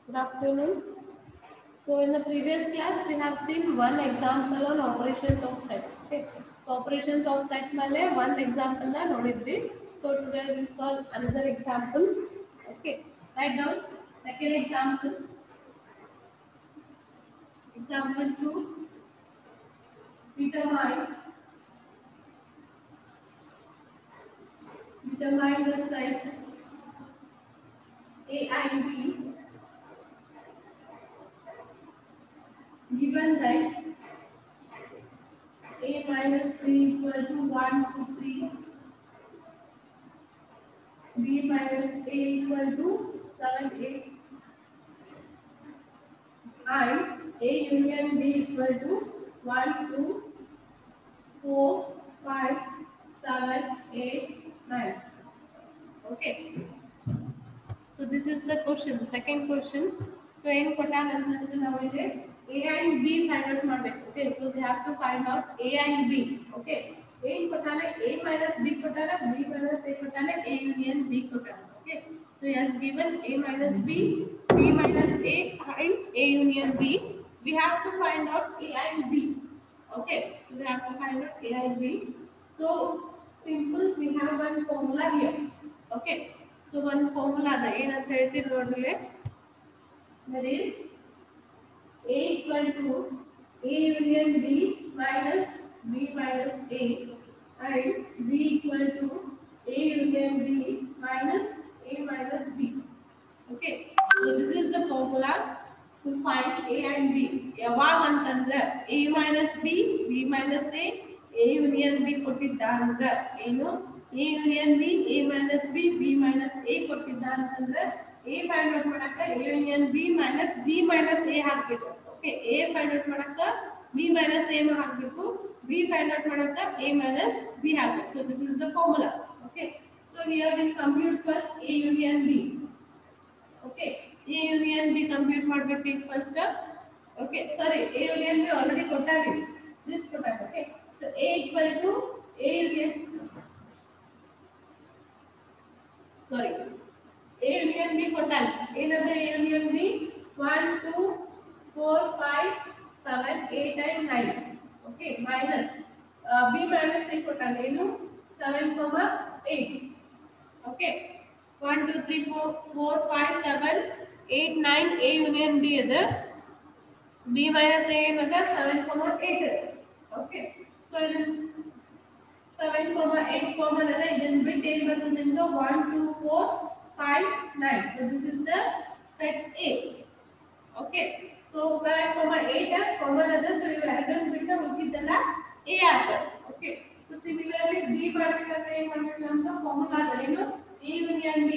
Good afternoon. So in the previous class, we have seen one example on operations of set. Okay. So operations of set male one example na nodidvi. So today we will solve another example. Okay. Write down second example. Example 2. Determine the sets A and B given that A minus B equal to 1 to 3, B minus A equal to 7, 8, and A union B equal to 1, 2, 4, 5, 7, 8, 9. Okay. So this is the question. Second question. So in Kotan and now A and B find out ಮಾಡಬೇಕು. Okay. So we have to find out A and B. Okay. A in ಕೊಟ್ಟಾನೆ A minus B ಕೊಟ್ಟಾನೆ B minus A ಕೊಟ್ಟಾನೆ A union B ಕೊಟ್ಟಾನೆ. Okay. So he has given A minus B, B minus A and A union B. We have to find out A and B. Okay. So we have to find out A and B. So simple. We have one formula here. Okay. So one formula the ಏನಂತ ಹೇಳ್ತೀವಿ ನೋಡ್ರಿ that is A equal to A union B minus B minus A and B equal to A union B minus A minus B. Okay, so this is the formulas to find A and B. ಯಾವಾಗ ಅಂತಂದ್ರೆ A minus B, B minus A union B ಕೊಟ್ಟಿದ್ದ ಅಂದ್ರೆ ಏನು A union B, A minus B, B minus A ಕೊಟ್ಟಿದ್ದ ಅಂತಂದ್ರೆ A find out ಮಾಡಕ A union B minus B minus A ಹಾಕಬೇಕು. Okay, A find out ಮಾಡಕ B minus A ಹಾಕಬೇಕು, B find out ಮಾಡಕ A minus B ಹಾಕಬೇಕು. So this is the formula. Okay, so here we compute first A union B. Okay, A union B compute ಮಾಡಬೇಕು ಈಗ first. Okay, sorry, A union B already Kottari. This Kottari. Okay, so A equal to A union, sorry, A union B ಕೊಟ್ಟಾರಿ. ಏನಂದ್ರೆ A union B 1 2 4 5 7 8 and 9. Okay, minus B minus A ಕೊಟ್ಟಾರಿ. ಏನು 7, 8. Okay, 1 2 3 4 4 5 7 8 9 A union B ಇದೆ. B minus A ಏನದ 7, 8. Okay, so it is 7, 8 common ಇದೆ. ಇದನ್ನ ಬಿಟ್ಟು ಏನು ಬರ್ತದೆ ನಿಮ್ದು 1 2 4 5 9. So this is the set A. Okay, so 7, 8 common ಇದೆ. So ಇವು ಎರಡನ್ನು ಬಿಟ್ಟು ಉಳಿದಿದ್ದೆಲ್ಲ A ಆಗ್ತದೆ. Okay, so similarly B ಮಾಡಬೇಕಾದ್ರೆ ಏನು ಮಾಡಬೇಕು ಅಂತ ಫಾರ್ಮುಲಾ ಇದೆ. ಏನು A union B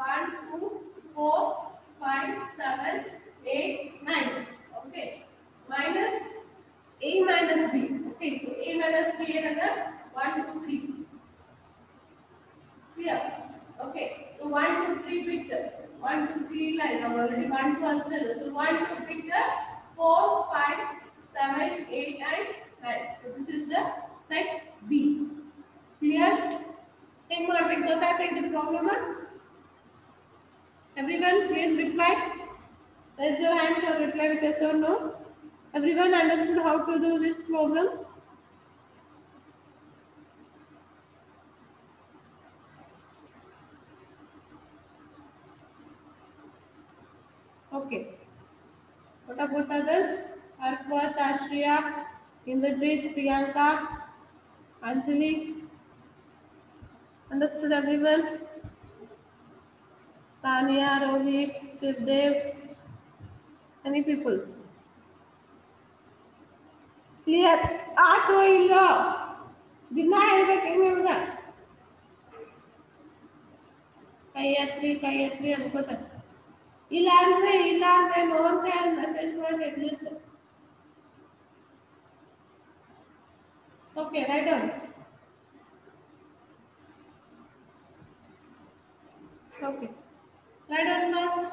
1 2 4 5 7 8 9. Okay, minus A minus B. Okay, so A minus B ಏನದ 1 2 3. Clear? Okay, so 1 2 3 bit 1 2 3 line already 1 2 answer. So 1 2 bit 4 5 7 8 and 9. So this is the set B. Clear? Take more bit ಗೊತ್ತಾಗ್ತಾ the problem. Everyone please reply. Raise your hands or reply with yes or no. Everyone understood how to do this problem? Okay. What about others? Arfat, Ashriya, Indrajit, Priyanka, Anjali. Understood everyone? Sania, Rohit, Shivdev. Any peoples? Clear? ಆತೋ ಇಲ್ಲೋ ದಿನ ಹೇಳ್ಬೇಕೇನು ಇವಾಗ ಕೈ ಎತ್ತಿ ಅನ್ಕೋತ ಇಲ್ಲ ಅಂದ್ರೆ ನೋಡ್ತಾ message ಮಾಡಿ at least okay write down okay write down fast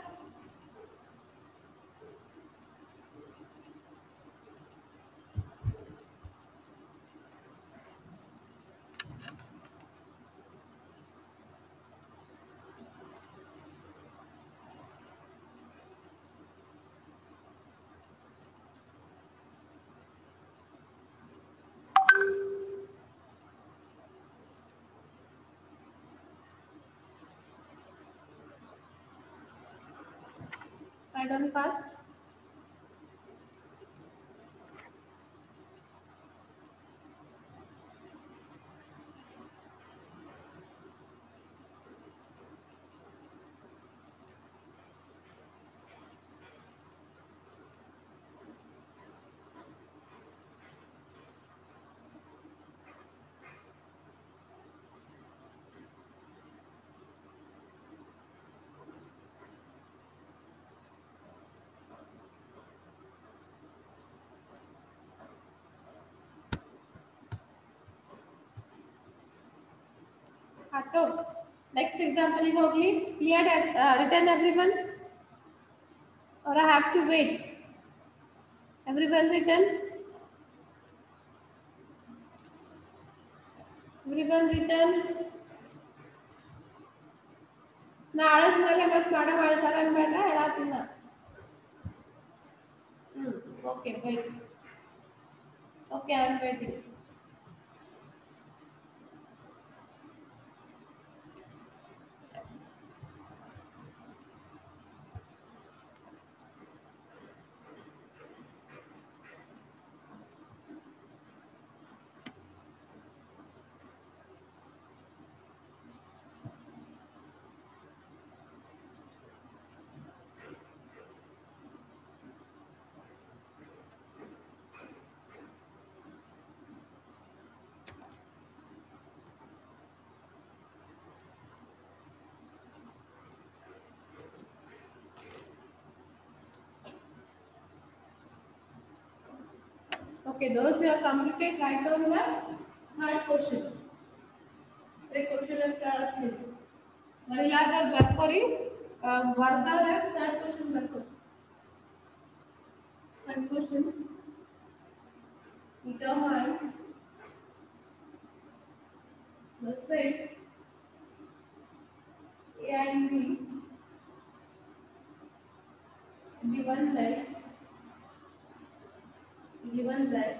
Write down fast. Hato. Next example is only cleared and written everyone, or I have to wait. Everyone written. Everyone written. ನಾಳೆ ಮೇಲೆ ಮತ್ತೆ ಮಾಡ ಮಾಡ್ಸಾರ ಬೇಡ ಹೇಳತ್ತಿನ. Okay, wait. Okay, I am waiting. Okay, those who have completed, write down the third question. Question answer asking. Mariladar Barkori, Varda third question Barkori. Third question. Determine the set A and B given that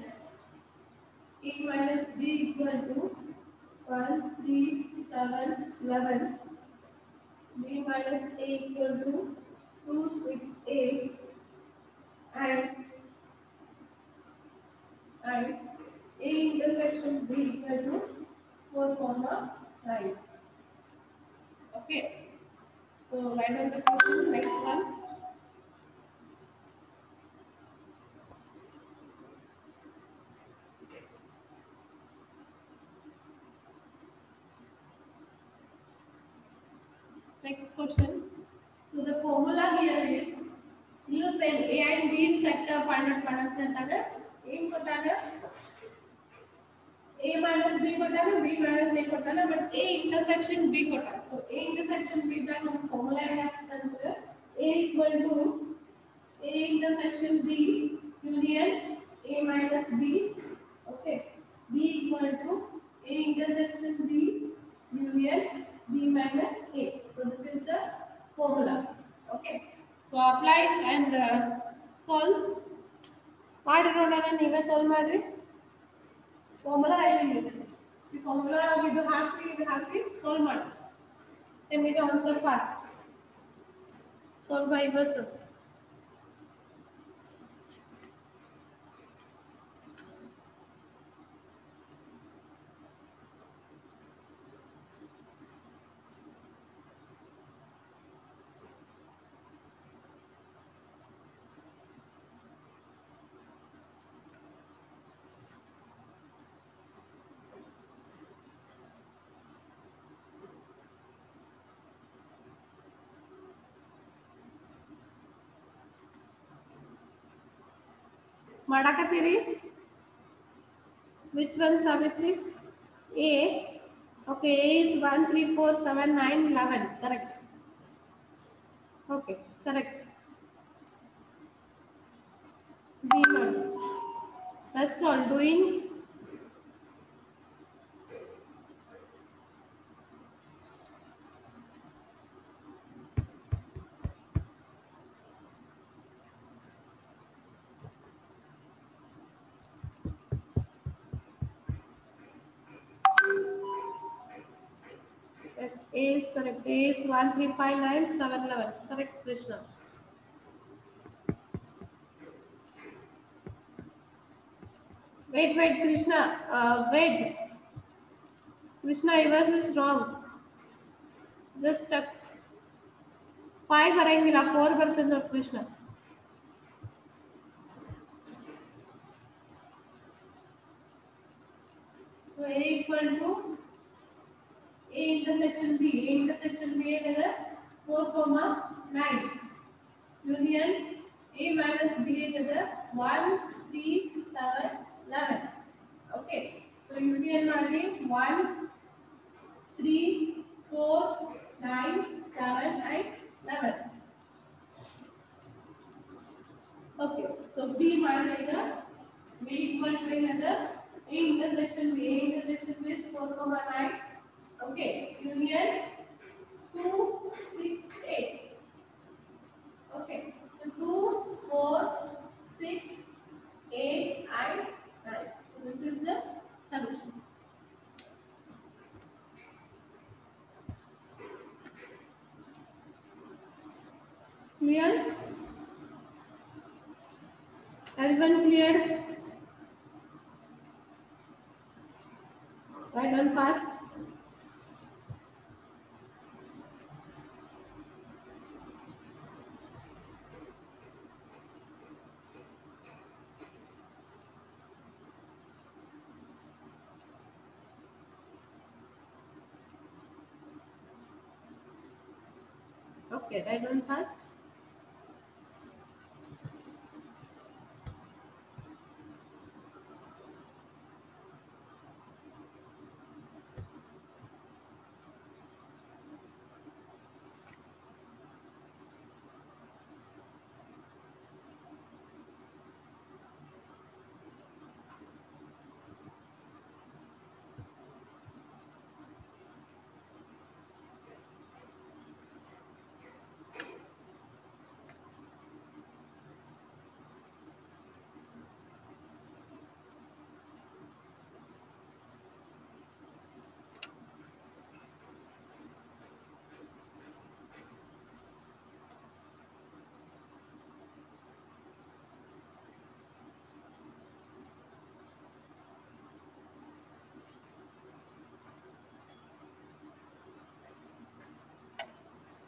A minus B equal to 1, 3, 7, 11. B minus A equal to 2, 6, 8. And A intersection B equal to 4, 9. Okay. So write down the question. Next one. Next question. So the formula here is you say A and B sector find out product अंतर A ಕೊಟ್ಟಾಗ A minus B ಕೊಟ್ಟಾಗ B minus A ಕೊಟ್ಟಾಗ but A intersection B ಕೊಟ್ಟಾಗ so A intersection B ದಾಗ ನಮ್ಮ formula ಏನಾಗ್ತದೆ A equal to A intersection B union A minus B. Okay. B equal to A intersection B union B minus A. So this is the formula. Okay. So apply and solve. ಮಾಡಿ ನೋಡೋಣ ನೀವೇ solve ಮಾಡ್ರಿ formula ಹೇಳಿದ್ದೀನಿ ಈ formula ಇದು ಹಾಕಿ solve ಮಾಡಿ ten minute answer fast solve ಬೈ ಬಸ್ ಮಾಡಾಕತ್ತೀರಿ which one Savitri? A. Okay, A is 1 3 4 7 9 11 correct. Okay, correct. B one. That's all doing. Yes, A is correct. A is 1 3 5 9 7 11 correct Krishna. wait, Krishna. Wait, Krishna, yours is wrong. Just 5 ಬರಂಗಿಲ್ಲ 4 ಬರ್ತದೆ ನೋಡಿ Krishna. So A equal to A intersection B. A intersection B is 4, 9. Union A minus B is 1, 3, 7, 11. Okay. So union ಮಾಡಿ 1, 3, 4, 9, 7 and 11. Okay. So B ಮಾಡಿದಾಗ B equal to another A intersection B. A intersection B is 4, 9. Okay. Union 2, 6, 8. Okay. So 2, 4, 6, 8 and 9. So this is the solution. Clear? Everyone clear? Write down fast. Okay, write down fast.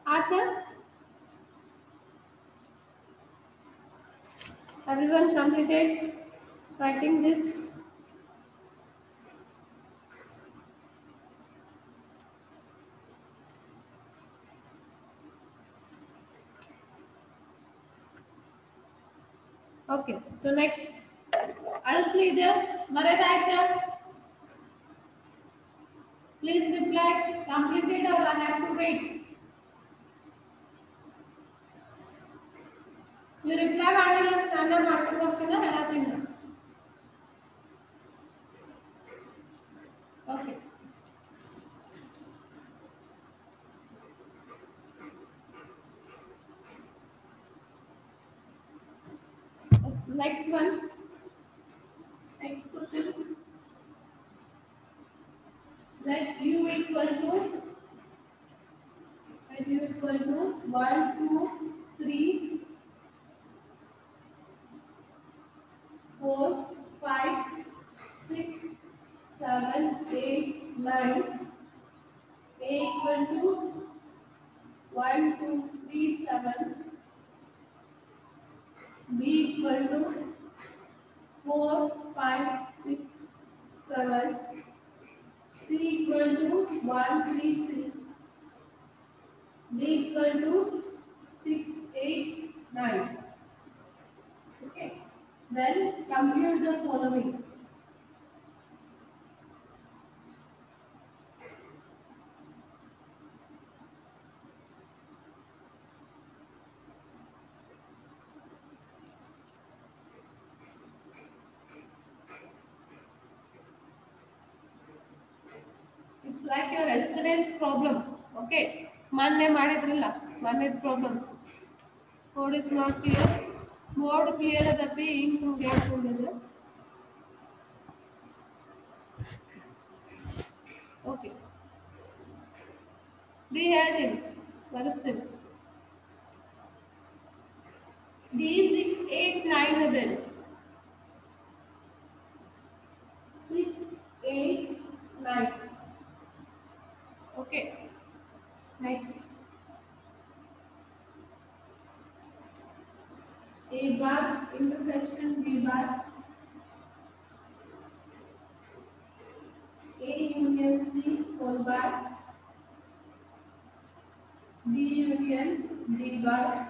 Arthur? Everyone completed writing this? Okay, so next. Honestly, there, Maradite, please reply completed or I have to wait. You reply ಮಾಡಿಲ್ಲ ನಾನು ಮಾಡ್ಕೊಂಡು ಹೋಗ್ತೀನಿ ಹೇಳತ್ತೀನಿ. Okay. Next one. Next question. Let u equal to 1, 2, 3, 4, 5, 6, 7, 8, 9. A equal to 1, 2, 3, 7. B equal to 4, 5, 6, 7. C equal to 1, 3, 6. D equal to 6, 8, 9. Okay. Then compute the following. It's like your yesterday's problem. Okay. ಮೊನ್ನೆ ಮಾಡಿದ್ರಲ್ಲ ಮೊನ್ನೆ problem. Code is not clear. Mode clear ಅದಪ್ಪಿ ಹಿಂಗೆ ಹೇಳ್ಕೊಂಡಿದ್ರು. Okay. D ಹೇಳ್ತೀನಿ ಬರೆಸ್ತೀನಿ. D 6, 8, 9 ಅದೇನು A bar intersection B bar, A union C whole bar, B union B bar,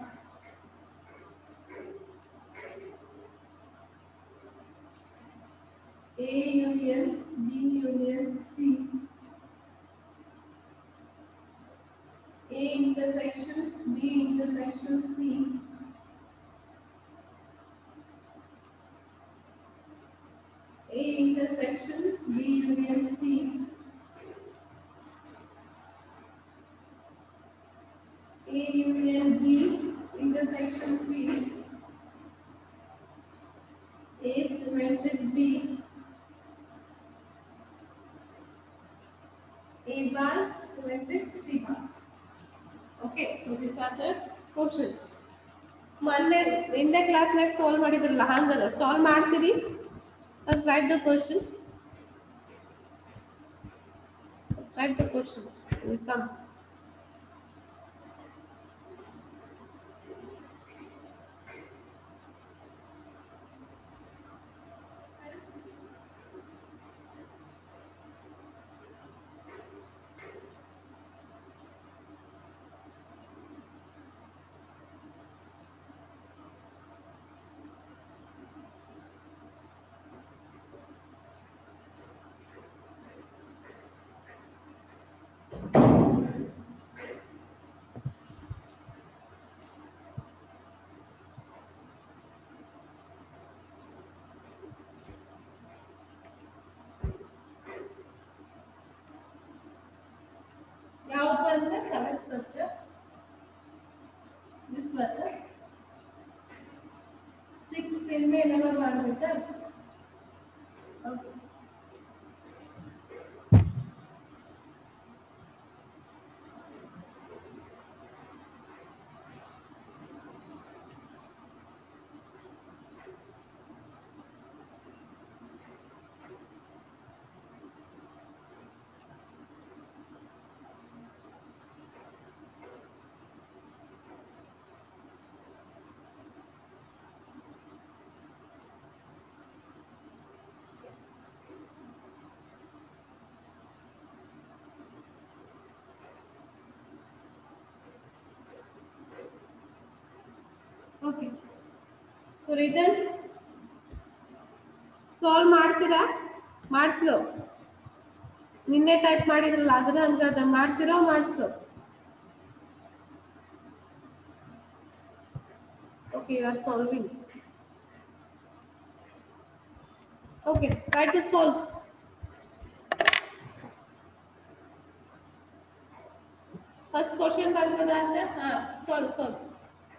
A union B union C, A intersection B intersection C, A intersection B union C, A union B intersection C, A cemented B, A bar cemented C bar. Okay, so these are the questions. ಮೊನ್ನೆ ನಿನ್ನೆ ಕ್ಲಾಸ್ನಾಗ solve ಮಾಡಿದ್ರಲ್ಲ ಹಂಗಲ್ಲ solve ಮಾಡ್ತೀರಿ first right the question first right the question will come ಯಾವುದು ಅಂದ್ರೆ 7th ಮತ್ತೆ this ಮತ್ತೆ 6th ಇಂದ 11 ಮಾಡ್ಬಿಟ್ಟ okay okay so return solve ಮಾಡ್ತೀರಾ ಮಾಡಿಸ್ಲೋ ನಿನ್ನೆ ಟೈಪ್ ಮಾಡಿದ್ರಲ್ಲ ಅದನ್ನ ಹಂಗಾದ ಮಾಡ್ತಿರೋ ಮಾಡಿಸ್ಲೋ okay you are solving okay try to solve first question ಬರ್ಕೋದಾದ್ರೆ ಸಾಲ್ವ್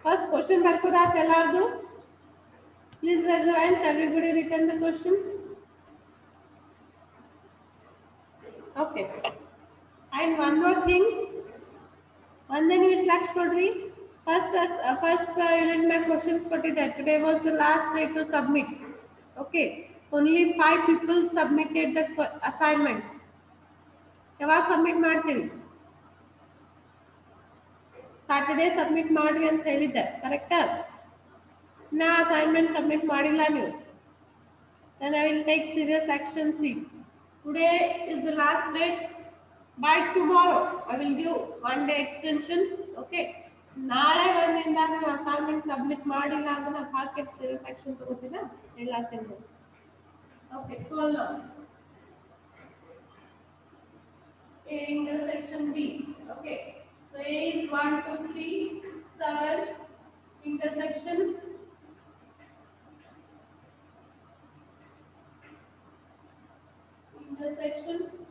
ಫಸ್ಟ್ ಕ್ವಶನ್ ಬರ್ಕೋದಾದ್ರೆ ಎಲ್ಲಾರ್ದು please raise your hands everybody written the question okay and one more thing ಒಂದೇ ನೀವು ಸ್ಲಾಕ್ಸ್ ಕೊಡ್ರಿ ಫಸ್ಟ್ ಯೂನಿಟ್ ಮ್ಯಾಗ ಕ್ವಶನ್ಸ್ ಕೊಟ್ಟಿದ್ದಾರೆ today was the last day to submit okay only 5 people submitted the assignment ಯಾವಾಗ submit ಮಾಡ್ತೀರಿ ಸಾಟರ್ಡೇ ಸಬ್ಮಿಟ್ ಮಾಡ್ರಿ ಅಂತ ಹೇಳಿದ್ದೆ ಕರೆಕ್ಟಾ ನಾ ಅಸೈನ್ಮೆಂಟ್ ಸಬ್ಮಿಟ್ ಮಾಡಿಲ್ಲ ನೀವು then I will take serious action see today is the last date by tomorrow I will give 1 day extension okay ನಾಳೆ ಒಂದಿಂದ ನೀವು ಅಸೈನ್ಮೆಂಟ್ ಸಬ್ಮಿಟ್ ಮಾಡಿಲ್ಲ ಅಂದ್ರೆ ನಾನು ಹಾಕಿಟ್ಟು ಸೀರಿಯಸ್ ಆಕ್ಷನ್ ತಗೋತೀನ ಹೇಳಾತೀನಿ okay follow A intersection B okay so A is 1 2 3 7 intersection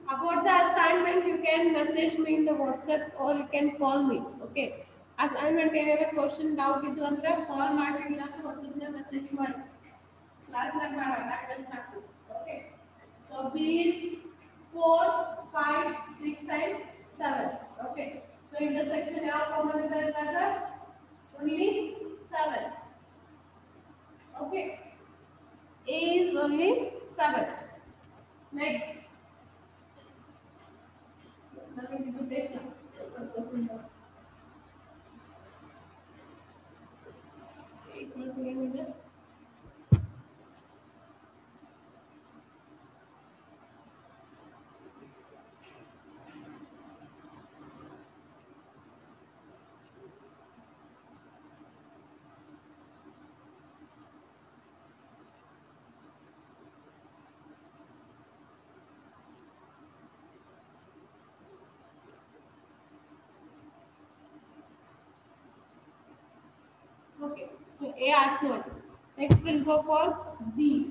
about the assignment you can message me in the WhatsApp or you can call me okay assignment ಏನಾರ question doubt ಇತ್ತು ಅಂದ್ರೆ ಕಾಲ್ ಮಾಡಿಲ್ಲ ಅಂದ್ರೆ WhatsApp ನ message ಮಾಡಿ class ನಾಗ ಮಾಡೋಣ attend ಮಾಡ್ತೀನಿ okay so B is 4 5 6 and 7 okay so intersection ಯಾವ ಕಾಮನ್ ಇದೆ ಇದ್ರಾಗ only 7 okay A is only 7 next nothing to take now Okay, so A answered. Next we'll go for B.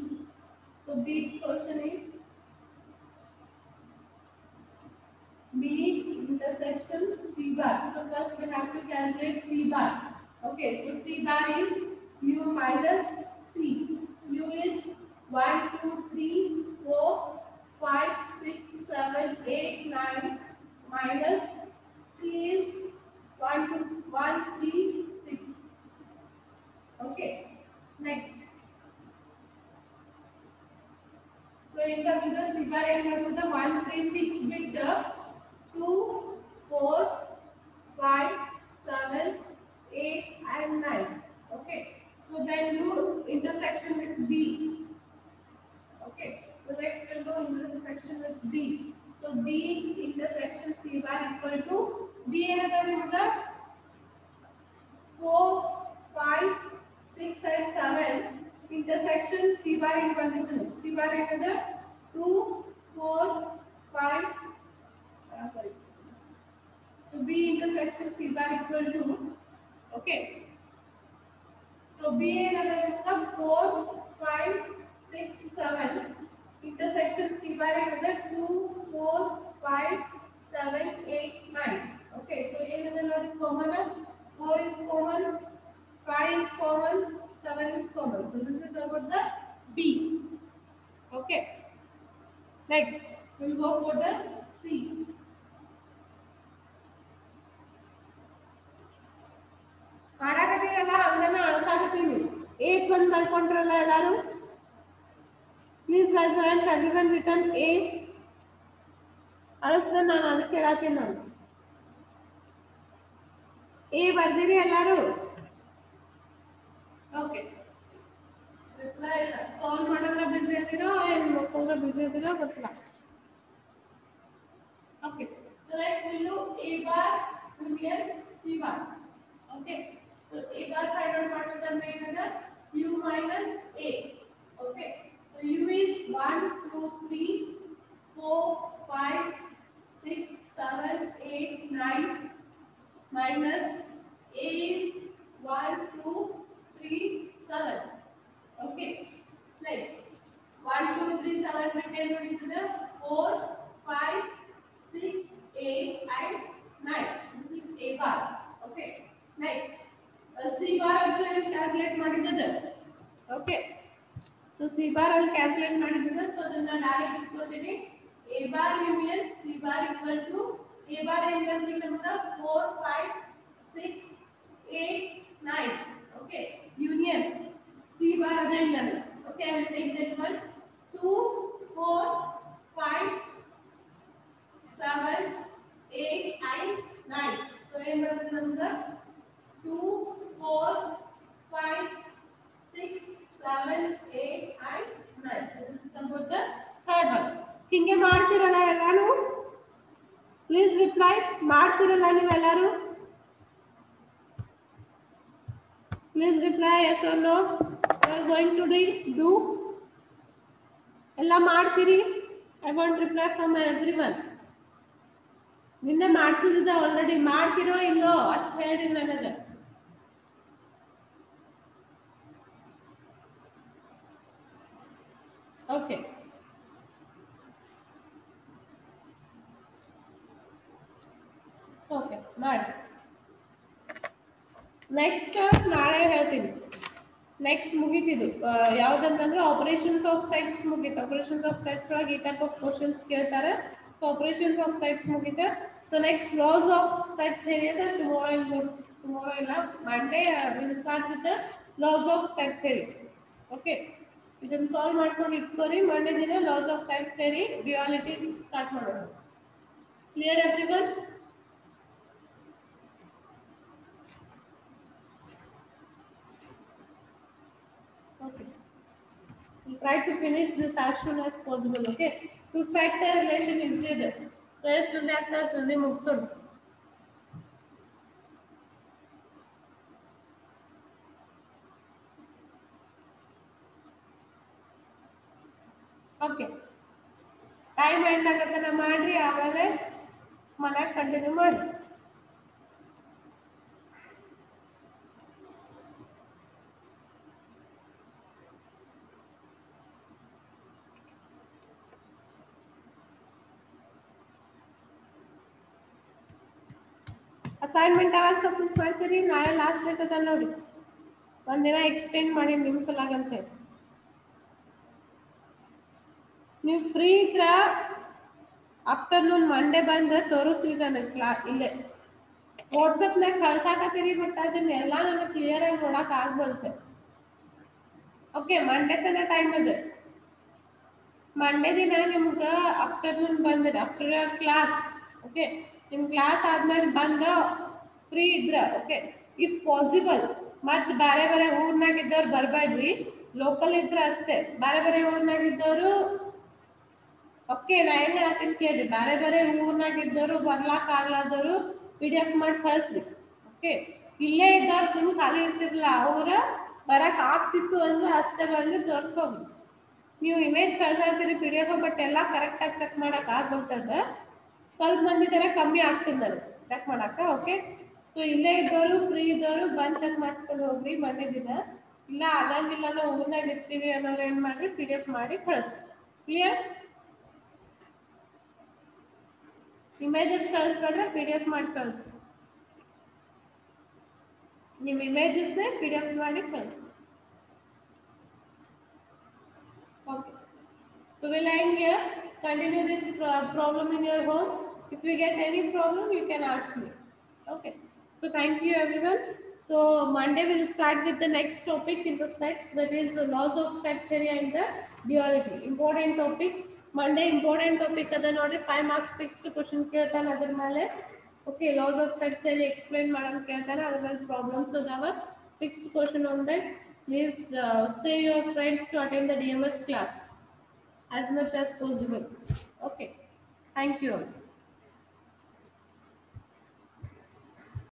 So B question is B intersection C bar. So first we have to calculate C bar. Okay, so C bar is U minus C. U is 1, 2, 3, 4, 5, 6, 7, 8, 9 minus C is 1, 2, 1, 3, 6. Okay, next. So in the C bar I have the 1, 3, 6 with the 2, 4, 5, 7, 8 and 9. Okay. So then do intersection with B. Okay. So next we'll do intersection with B. So B intersection C bar equal to B another 4, 5, 6 and 7 intersection C bar in one C bar another 2, 4, 5. Sorry. So B intersection C bar equal to, okay. So B another 4, 5, 6, 7 intersection C bar another 2, 4, 5, 7, 8, 9. Okay, so A another is common, 4 is common, 5 is common, 7 is common. So this is about the B. Okay. Next, we will go for the C. ಮಾಡಾಕತ್ತೀರಲ್ಲ ಹಂಗನ ಅಳಸಾಕತ್ತೀನಿ ಏಕ್ ಬಂದು ಬರ್ಕೊಂಡ್ರಲ್ಲ ಎಲ್ಲಾರು please raise your hands everyone return a ಅಳಸ್ದ ನಾನು ಅದಕ್ಕೆ ಹೇಳತ್ತೀನಿ ನಾನು A ಬರ್ದಿರಿ ಎಲ್ಲಾರು okay reply solve ಮಾಡೋದ್ರ ಬಿಸಿ ಇದ್ದೀರೋ ಏನು ಮಕ್ಕಳ ಬಿಸಿ ಇದ್ದೀರೋ ಗೊತ್ತಿಲ್ಲ okay so let's do a bar union c bar okay so a bar find out ಮಾಡೋದಂದ್ರೆ ಏನಂದ್ರೆ u minus a okay so u is 1 2 3 4 5 6 7 8 9 minus a is 1 2 3 7 okay next 1 2 3 7 written into the 4 5 6 8 and 9 this is a bar okay next c bar ಅಲ್ಲಿ calculate ಮಾಡಿದ್ದದ okay so c bar ಅಲ್ಲಿ calculate ಮಾಡಿದ್ದದ so ಅದನ್ನ direct ಇಟ್ಕೋತೀನಿ a bar union c bar equal to a bar ಏನು ಬಂದಿದೆ ನಮಗೆ 4 5 6 8 9 okay union c bar ಅದೇ ಇಲ್ಲ okay I will take that one 2 4 5 7 8 and 9 so ಏನು ಬರ್ತದೆ ನಮಗೆ 2 4 5 6 7 8 and 9 so this is about the third one ಹಿಂಗೆ ಮಾಡ್ತಿರಲ್ಲ ಎಲ್ಲಾರು ಪ್ಲೀಸ್ ರಿಪ್ಲೈ ಮಾಡ್ತಿರಲ್ಲ ನೀವು ಎಲ್ಲಾರು please reply yes or no you are going to do ಎಲ್ಲ ಮಾಡ್ತೀರಿ I want reply from everyone ನಿನ್ನೆ ಮಾಡ್ಸಿದ್ದೆ ಆಲ್ರೆಡಿ ಮಾಡ್ತಿರೋ ಇಲ್ಲೋ ಅಷ್ಟು ಹೇಳಿ ನನಗೆ ಓಕೆ ಓಕೆ ಮಾಡಿ ನೆಕ್ಸ್ಟ್ ನಾಳೆ ಹೇಳ್ತೀನಿ ನೆಕ್ಸ್ಟ್ ಮುಗಿತಿದ್ದು ಯಾವುದಂತಂದ್ರೆ ಆಪರೇಷನ್ಸ್ ಆಫ್ ಸೆಟ್ಸ್ ಮುಗಿತು ಆಪರೇಷನ್ಸ್ ಆಫ್ ಸೆಟ್ಸ್ ಒಳಗೆ ಈ ಟೈಪ್ ಆಫ್ ಕ್ವಶನ್ಸ್ ಕೇಳ್ತಾರೆ ಸೊ ಆಪರೇಷನ್ಸ್ ಆಫ್ ಸೆಟ್ಸ್ ಮುಗಿತೆ so next laws of set theory ಇದೆ tomorrow ಇಲ್ಲ Monday will start with laws of set theory okay ಇದನ್ನು ಸಾಲ್ವ್ ಮಾಡ್ಕೊಂಡು ಇಟ್ಕೋರಿ ಮಂಡೇ ದಿನ laws of set theory duality start ಮಾಡೋಣ clear everyone try to finish this as soon as possible. Okay, so set the relation is it so ಎಷ್ಟು ಜಲ್ದಿ ಆಗ್ತದೆ ಅಷ್ಟು ಜಲ್ದಿ ಮುಗಿಸೋಣ. ಓಕೆ, ಟೈಮ್ ಎಂಡ್ ಆಗತ್ತನ ಮಾಡ್ರಿ, ಆಮೇಲೆ ಮನ್ಯಾಗ ಕಂಟಿನ್ಯೂ ಮಾಡಿ. ಅಸೈನ್ಮೆಂಟ್ ಯಾವಾಗ ಸಬ್ಮಿಟ್ ಮಾಡ್ತೀರಿ? ನಾಳೆ ಲಾಸ್ಟ್ ಡೇಟ್ ಅದ ನೋಡಿ, ಒಂದಿನ ಎಕ್ಸ್ಟೆಂಡ್ ಮಾಡಿ ನಿಮ್ಮ ಸಲಾಗಂತ. ನೀವು ಫ್ರೀ ಇದ್ರ ಆಫ್ಟರ್ನೂನ್ ಮಂಡೇ ಬಂದು ತೋರಿಸ್ರಿ ನನಗೆ ಇಲ್ಲೇ ವಾಟ್ಸಪ್ನಾಗ ಕಳ್ಸಾಕತ್ತೀರಿ, ಬಟ್ ಅದನ್ನ ಎಲ್ಲ ನನಗೆ ಕ್ಲಿಯರ್ ಆಗಿ ನೋಡಕ್ ಆಗ್ಬಲ್ತೆ. ಓಕೆ, ಮಂಡೇ ತನ ಟೈಮ್ ಇದೆ. ಮಂಡೇ ದಿನ ನಿಮ್ಗೆ ಆಫ್ಟರ್ನೂನ್ ಬಂದಿದೆ, ಆಫ್ಟರ್ ಕ್ಲಾಸ್. ಓಕೆ, ನಿಮ್ಮ ಕ್ಲಾಸ್ ಆದ್ಮೇಲೆ ಬಂದು ಫ್ರೀ ಇದ್ರ ಓಕೆ, ಇಫ್ ಪಾಸಿಬಲ್ ಮತ್ತೆ ಬೇರೆ ಬೇರೆ ಊರ್ನಾಗಿದ್ದವ್ರು ಬರಬೇಡ್ರಿ, ಲೋಕಲ್ ಇದ್ರೆ ಅಷ್ಟೇ. ಬೇರೆ ಬೇರೆ ಊರ್ನಾಗಿದ್ದವರು ಓಕೆ, ನಾ ಏನ್ ಹೇಳತ್ತೀನಿ ಕೇಳ್ರಿ, ಬೇರೆ ಬೇರೆ ಊರ್ನಾಗಿದ್ದವರು ಬರ್ಲಾಕ್ ಆಗ್ಲಾದವರು PDF ಮಾಡಿ ಕಳಿಸ್ರಿ. ಓಕೆ, ಇಲ್ಲೇ ಇದ್ದವ್ರು ಸುಮ್ಮನೆ ಖಾಲಿ ಇರ್ತಿರ್ಲಿಲ್ಲ, ಅವ್ರ ಬರಕ್ ಆಗ್ತಿತ್ತು ಅಂದ್ರೆ ಅಷ್ಟೇ ಬಂದು ತೋರ್ಸ್ಕೋಗಿ. ನೀವು ಇಮೇಜ್ ಕಳ್ಸಾತೀರಿ PDF, ಬಟ್ ಎಲ್ಲ ಕರೆಕ್ಟ್ ಆಗಿ ಚೆಕ್ ಮಾಡಕ್ ಆಗ್ತದ. ಸ್ವಲ್ಪ ಮಂದಿ ತರ ಕಮ್ಮಿ ಆಗ್ತದೆ ನನಗೆ ಚೆಕ್ ಮಾಡಾಕ. ಓಕೆ, ಸೊ ಇಲ್ಲೇ ಇದ್ದವರು ಫ್ರೀ ಇದ್ದವರು ಬಂದು ಚೆಕ್ ಮಾಡಿಸ್ಕೊಂಡು ಹೋಗ್ರಿ ಮಂಡೇ ದಿನ. ಇಲ್ಲ ಆಗಂಗಿಲ್ಲ ನಾವು ಊರ್ನಾಗ ಇರ್ತೀವಿ ಅನ್ನೋರು ಏನ್ ಮಾಡ್ರಿ PDF ಮಾಡಿ ಕಳಿಸ್ರಿ. ಕ್ಲಿಯರ್? ಇಮೇಜಸ್ ಕಳಿಸ್ಕೊಂಡ್ರೆ PDF ಮಾಡಿ ಕಳಿಸ್ರಿ. ನಿಮ್ಮ ಇಮೇಜಸ್ನೇ PDF ಮಾಡಿ ಕಳಿಸ್ರಿ. Okay, so we'll end here. Continue this problem in your home. If you get any problem, you can ask me. Okay, so thank you everyone. So Monday we'll start with the next topic in the sets, that is the laws of set theory and the duality. Important topic. Monday important topic ada nodri 5 marks fixed question keltana adar mele. Okay, laws of set theory explain madan keltana, adar mele problems adava, fixed question on that. Please say your friends to attend the DMS class as much as possible. Okay, thank you all.